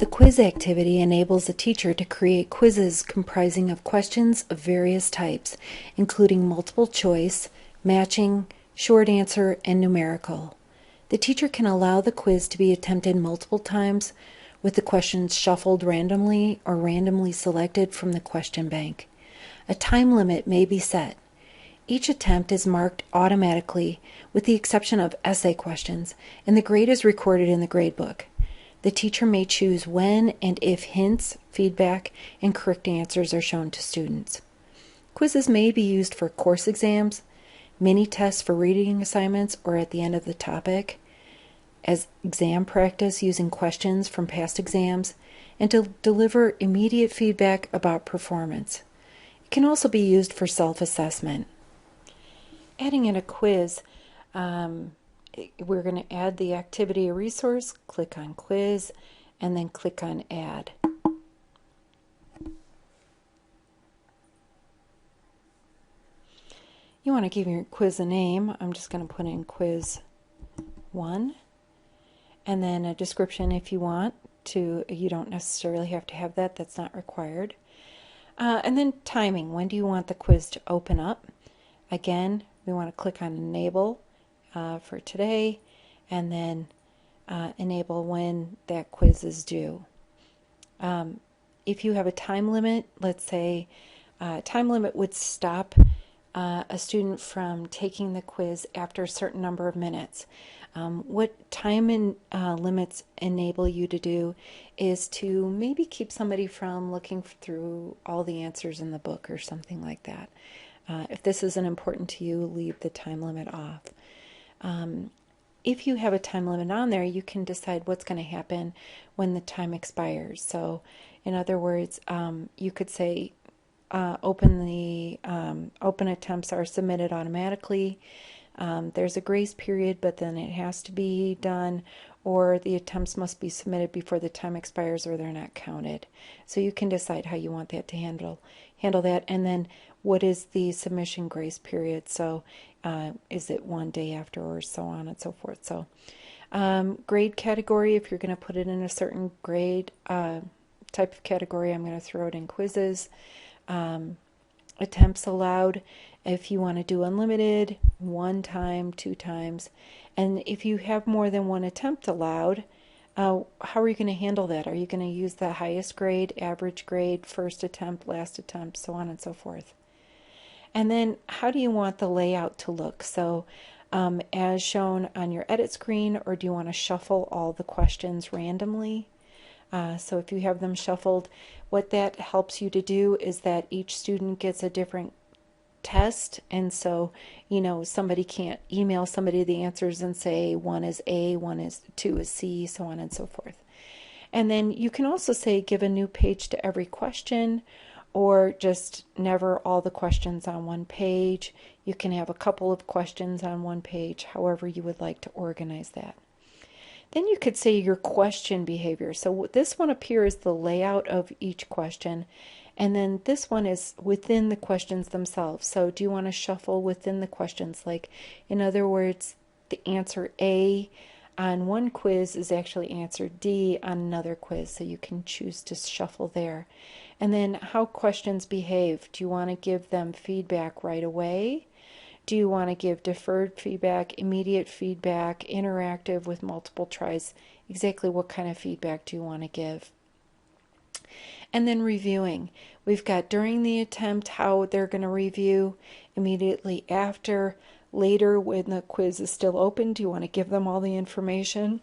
The quiz activity enables a teacher to create quizzes comprising of questions of various types, including multiple choice, matching, short answer, and numerical. The teacher can allow the quiz to be attempted multiple times, with the questions shuffled randomly or randomly selected from the question bank. A time limit may be set. Each attempt is marked automatically, with the exception of essay questions, and the grade is recorded in the gradebook. The teacher may choose when and if hints, feedback, and correct answers are shown to students. Quizzes may be used for course exams, mini tests for reading assignments or at the end of the topic, as exam practice using questions from past exams, and to deliver immediate feedback about performance. It can also be used for self-assessment. Adding in a quiz, we're going to add the activity or resource, click on quiz, and then click on add. You want to give your quiz a name. I'm just going to put in quiz 1, and then a description if you want to. You don't necessarily have to have that. That's not required. And then timing. When do you want the quiz to open up? Again, we want to click on enable for today, and then enable when that quiz is due. If you have a time limit, let's say time limit would stop a student from taking the quiz after a certain number of minutes. What time limits enable you to do is to maybe keep somebody from looking through all the answers in the book or something like that. If this isn't important to you, leave the time limit off. If you have a time limit on there, you can decide what's going to happen when the time expires. So, in other words, you could say open attempts are submitted automatically. There's a grace period, but then it has to be done, or the attempts must be submitted before the time expires, or they're not counted. So you can decide how you want that to handle that, and then what is the submission grace period? So is it 1 day after, or so on and so forth? So grade category, if you're going to put it in a certain grade type of category, I'm going to throw it in quizzes. Attempts allowed, if you want to do unlimited, 1 time, 2 times. And if you have more than 1 attempt allowed, how are you going to handle that? Are you going to use the highest grade, average grade, first attempt, last attempt, so on and so forth? And then how do you want the layout to look? So as shown on your edit screen, or do you want to shuffle all the questions randomly? So if you have them shuffled, what that helps you to do is that each student gets a different test, and so somebody can't email somebody the answers and say 1 is A, 2 is C, so on and so forth. And then you can also say give a new page to every question, or just never all the questions on one page. You can have a couple of questions on one page, however you would like to organize that. Then you could say your question behavior. So this one up here is the layout of each question, and then this one is within the questions themselves. So do you want to shuffle within the questions? Like, in other words, the answer A on one quiz is actually answer D on another quiz, so you can choose to shuffle there. And then how questions behave. Do you want to give them feedback right away? Do you want to give deferred feedback, immediate feedback, interactive with multiple tries? Exactly what kind of feedback do you want to give? And then reviewing. We've got during the attempt, how they're going to review, immediately after, later when the quiz is still open, do you want to give them all the information?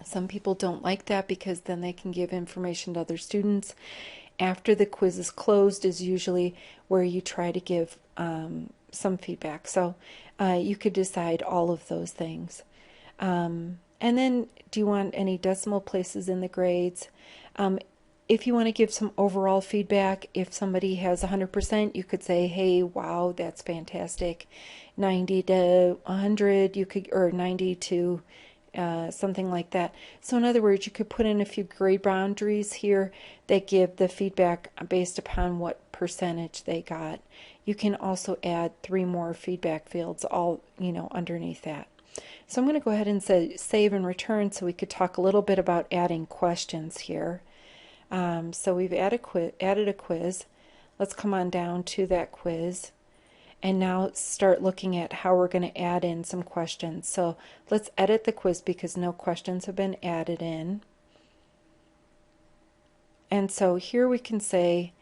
Some people don't like that because then they can give information to other students. After the quiz is closed is usually where you try to give some feedback. So you could decide all of those things. And then do you want any decimal places in the grades? If you want to give some overall feedback, if somebody has 100%, you could say, hey, wow, that's fantastic. 90 to 100, you could, or 90 to something like that. So in other words, you could put in a few grade boundaries here that give the feedback based upon what percentage they got. You can also add 3 more feedback fields all, underneath that. So I'm going to go ahead and say save and return so we could talk a little bit about adding questions here. So we've added a quiz. Let's come on down to that quiz and now start looking at how we're going to add in some questions. So let's edit the quiz because no questions have been added in. And so here we can say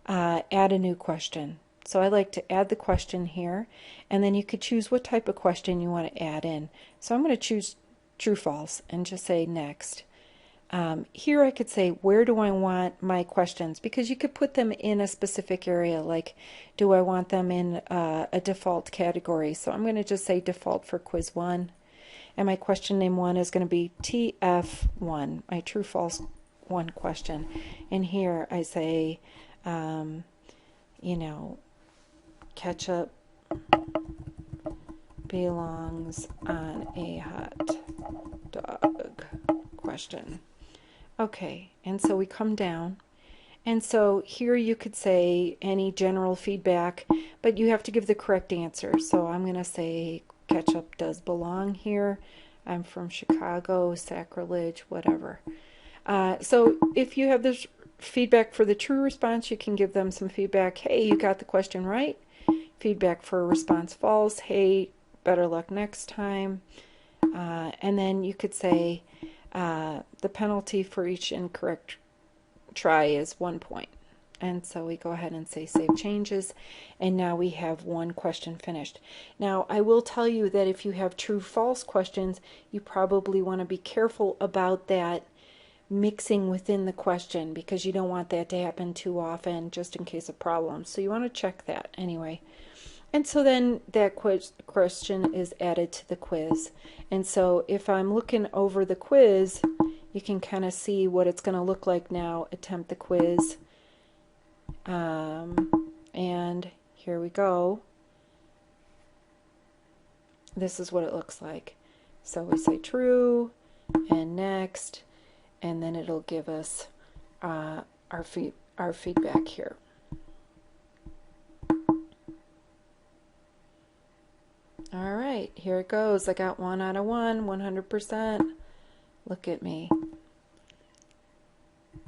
add a new question. So I like to add the question here, and then you could choose what type of question you want to add in. So I'm going to choose true false and just say next. Here I could say, where do I want my questions? Because you could put them in a specific area, like do I want them in a default category? So I'm going to just say default for quiz 1. And my question name 1 is going to be TF1, my true false 1 question. And here I say, you know, ketchup belongs on a hot dog question. Okay, and so we come down, and so here you could say any general feedback, but you have to give the correct answer. So I'm going to say ketchup does belong here. I'm from Chicago, sacrilege, whatever. So if you have this feedback for the true response, you can give them some feedback. Hey, you got the question right. Feedback for response false. Hey, better luck next time. And then you could say the penalty for each incorrect try is 1 point. And so we go ahead and say save changes, and now we have 1 question finished. Now I will tell you that if you have true false questions, you probably want to be careful about that mixing within the question, because you don't want that to happen too often, just in case of problems. So you want to check that anyway. And so then that question is added to the quiz. And so if I'm looking over the quiz, you can kind of see what it's going to look like now. Attempt the quiz. And here we go. This is what it looks like. So we say true and next, and then it'll give us our feedback here. All right, here it goes. I got 1 out of 1, 100%. Look at me.